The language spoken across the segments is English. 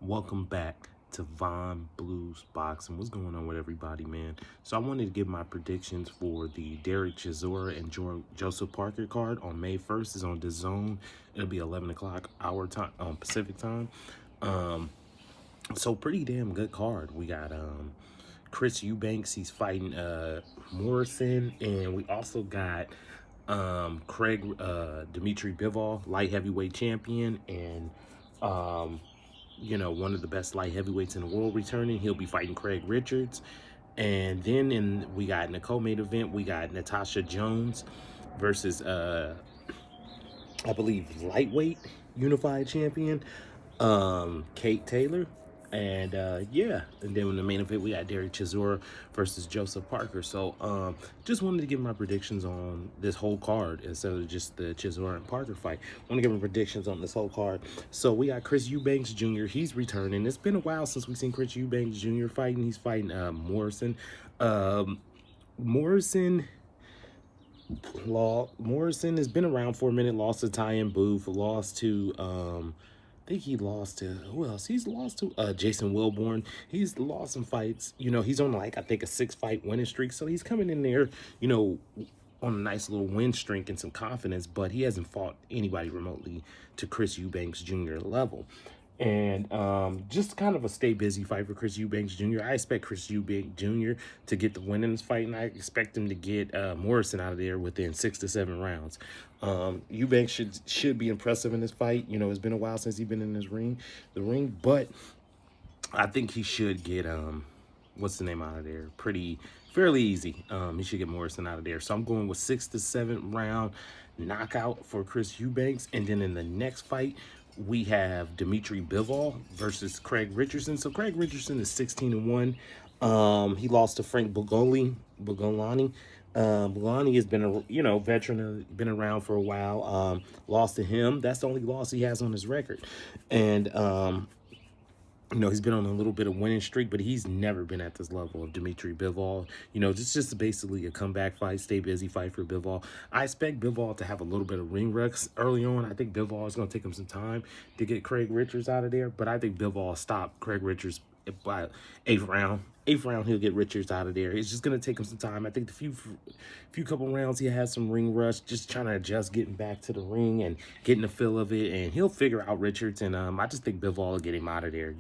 Welcome back to Von Blues Boxing. What's going on with everybody, man? So I wanted to give my predictions for the Derek Chisora and Joseph Parker card on May 1st. Is on the zone. It'll be 11 o'clock our time, Pacific time. So pretty damn good card. We got Chris Eubanks. He's fighting Morrison, and we also got Craig Dimitri Bivol, light heavyweight champion, and one of the best light heavyweights in the world returning. He'll be fighting Craig Richards. And then we got in the co-main event, we got Natasha Jones versus I believe lightweight unified champion Kate Taylor. And yeah, and then in the main event we got Derek Chisora versus Joseph Parker. So just wanted to give my predictions on this whole card instead of just the Chisora and Parker fight. I want to give my predictions on this whole card. So we got Chris Eubanks Jr. He's returning. It's been a while since we've seen Chris Eubanks Jr. fighting. He's fighting Morrison. Morrison has been around for a minute. Lost to Tyan Booth. Lost to I think he lost to who else? He's lost to Jason Wilborn. He's lost some fights. He's on like I think a 6-fight winning streak. So he's coming in there, on a nice little win streak and some confidence, but he hasn't fought anybody remotely to Chris Eubanks Jr. level. And just kind of a stay busy fight for Chris Eubanks Jr. I expect Chris Eubanks Jr. to get the win in this fight, and I expect him to get Morrison out of there within 6 to 7 rounds. Eubanks should be impressive in this fight. It's been a while since he's been in the ring, but I think he should get what's the name out of there? Fairly easy. He should get Morrison out of there. So I'm going with 6 to 7 round knockout for Chris Eubanks, and then in the next fight we have Dimitri Bivol versus Craig Richardson. So Craig Richardson is 16-1. He lost to Frank Bugolani. Bugolani has been a veteran, been around for a while. Lost to him. That's the only loss he has on his record. And he's been on a little bit of winning streak, but he's never been at this level of Dimitri Bivol. It's just basically a comeback fight, stay busy fight for Bivol. I expect Bivol to have a little bit of ring rust early on. I think Bivol is going to take him some time to get Craig Richards out of there, but I think Bivol will stop Craig Richards by 8th round. 8th round, he'll get Richards out of there. It's just going to take him some time. I think the few couple rounds, he has some ring rush, just trying to adjust, getting back to the ring and getting the feel of it, and he'll figure out Richards, and I just think Bivol will get him out of there.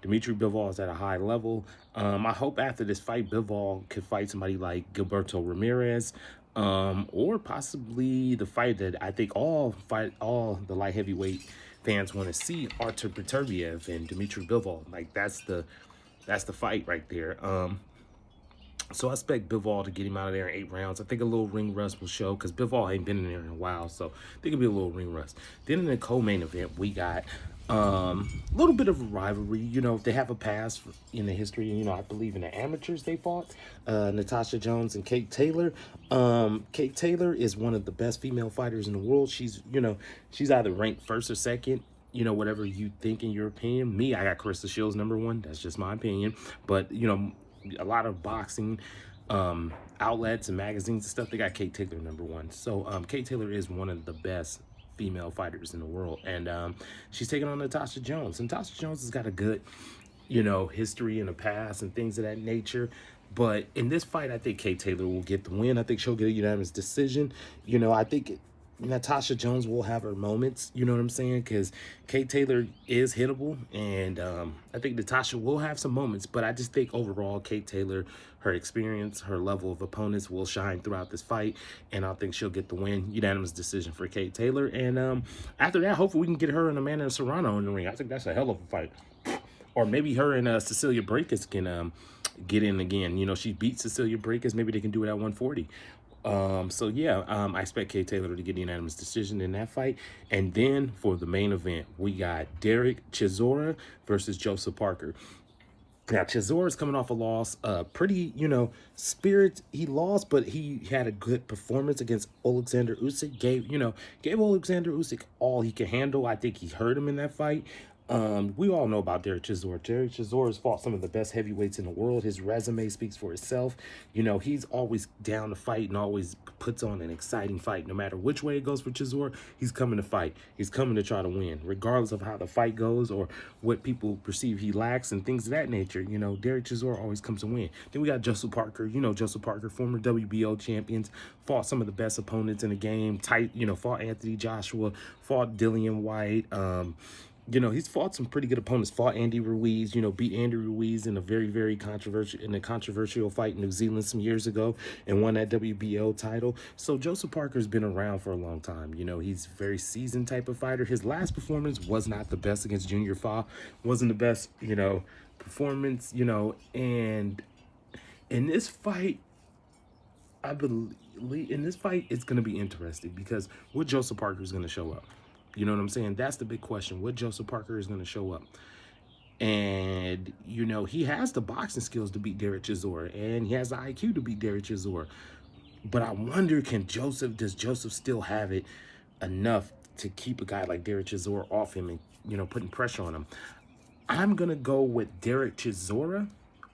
Dimitri Bivol is at a high level. I hope after this fight, Bivol could fight somebody like Gilberto Ramirez, or possibly the fight that I think all the light heavyweight fans want to see, Artur Beterbiev and Dimitri Bivol. Like that's the fight right there. So I expect Bivol to get him out of there in 8 rounds. I think a little ring rust will show because Bivol ain't been in there in a while, so I think it'll be a little ring rust. Then in the co-main event, we got a little bit of a rivalry. They have a past in the history. I believe in the amateurs they fought, Natasha Jones and Kate Taylor. Kate Taylor is one of the best female fighters in the world. She's either ranked 1st or 2nd. Whatever you think in your opinion. Me, I got Carissa Shields #1. That's just my opinion. But, a lot of boxing outlets and magazines and stuff, they got Kate Taylor #1. So Kate Taylor is one of the best female fighters in the world. And she's taking on Natasha Jones. And Natasha Jones has got a good, history in the past and things of that nature. But in this fight, I think Kate Taylor will get the win. I think she'll get a unanimous decision. I think Natasha Jones will have her moments, you know what I'm saying? Because Kate Taylor is hittable, and I think Natasha will have some moments, but I just think overall Kate Taylor, her experience, her level of opponents will shine throughout this fight, and I think she'll get the win. Unanimous decision for Kate Taylor, and after that, hopefully we can get her and Amanda Serrano in the ring. I think that's a hell of a fight. Or maybe her and Cecilia Brækhus can get in again. She beat Cecilia Brækhus. Maybe they can do it at 140. So yeah, I expect Kate Taylor to get a unanimous decision in that fight. And then for the main event, we got Derek Chisora versus Joseph Parker. Now, Chisora is coming off a loss. Pretty, spirit. He lost, but he had a good performance against Alexander Usyk. Gave Alexander Usyk all he could handle. I think he hurt him in that fight. We all know about Derek Chisora. Derek Chisora has fought some of the best heavyweights in the world. His resume speaks for itself. You know, he's always down to fight and always puts on an exciting fight. No matter which way it goes for Chisora, he's coming to fight. He's coming to try to win, regardless of how the fight goes or what people perceive he lacks and things of that nature. You know, Derek Chisora always comes to win. Then we got Joseph Parker. You know, Joseph Parker, former WBO champions, fought some of the best opponents in the game. Fought Anthony Joshua, fought Dillian White. You know, he's fought some pretty good opponents. Fought Andy Ruiz, you know, beat Andy Ruiz in a very controversial fight in New Zealand some years ago and won that WBO title. So Joseph Parker's been around for a long time. You know, he's a very seasoned type of fighter. His last performance was not the best against Junior Fa. Wasn't the best, you know, performance, you know, and in this fight, I believe it's going to be interesting because what Joseph Parker is going to show up. You know what I'm saying? That's the big question. What Joseph Parker is going to show up. And, you know, he has the boxing skills to beat Derek Chisora. And he has the IQ to beat Derek Chisora. But I wonder, does Joseph still have it enough to keep a guy like Derek Chisora off him and, you know, putting pressure on him? I'm going to go with Derek Chisora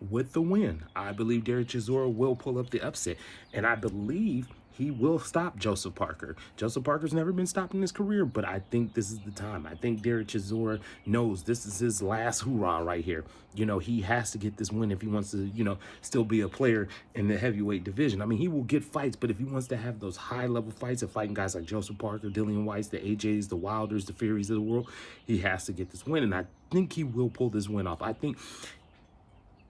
with the win. I believe Derek Chisora will pull up the upset. And I believe he will stop Joseph Parker. Joseph Parker's never been stopped in his career, but I think this is the time. I think Derek Chisora knows this is his last hoorah right here. You know, he has to get this win if he wants to, you know, still be a player in the heavyweight division. I mean, he will get fights, but if he wants to have those high-level fights of fighting guys like Joseph Parker, Dillian Whites, the AJs, the Wilders, the Furies of the world, he has to get this win, and I think he will pull this win off. I think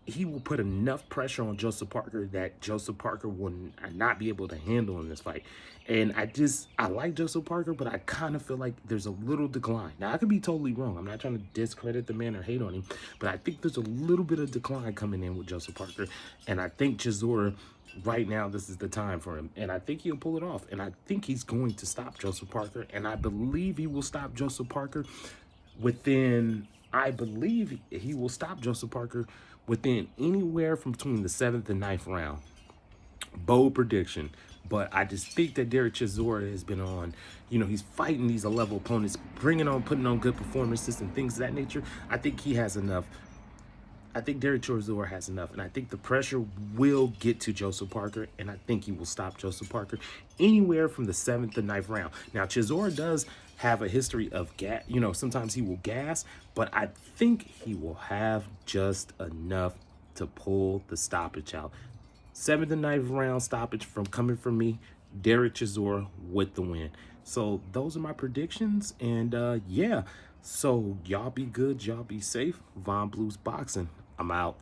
he will put enough pressure on Joseph Parker that Joseph Parker will not be able to handle in this fight. And I like Joseph Parker, but I kind of feel like there's a little decline. Now, I could be totally wrong. I'm not trying to discredit the man or hate on him, but I think there's a little bit of decline coming in with Joseph Parker. And I think Chisora, right now, this is the time for him. And I think he'll pull it off. And I think he's going to stop Joseph Parker. And I believe he will stop Joseph Parker within anywhere from between the 7th and 9th round. Bold prediction. But I just think that Derek Chisora has been on, you know, he's fighting these level opponents, putting on good performances and things of that nature. I think he has enough. I think Derek Chisora has enough, and I think the pressure will get to Joseph Parker, and I think he will stop Joseph Parker anywhere from the 7th to 9th round. Now, Chisora does have a history of gas. You know, sometimes he will gas, but I think he will have just enough to pull the stoppage out. 7th to 9th round stoppage coming from me, Derek Chisora with the win. So those are my predictions, and yeah. So y'all be good, y'all be safe. Von Blues Boxing. I'm out.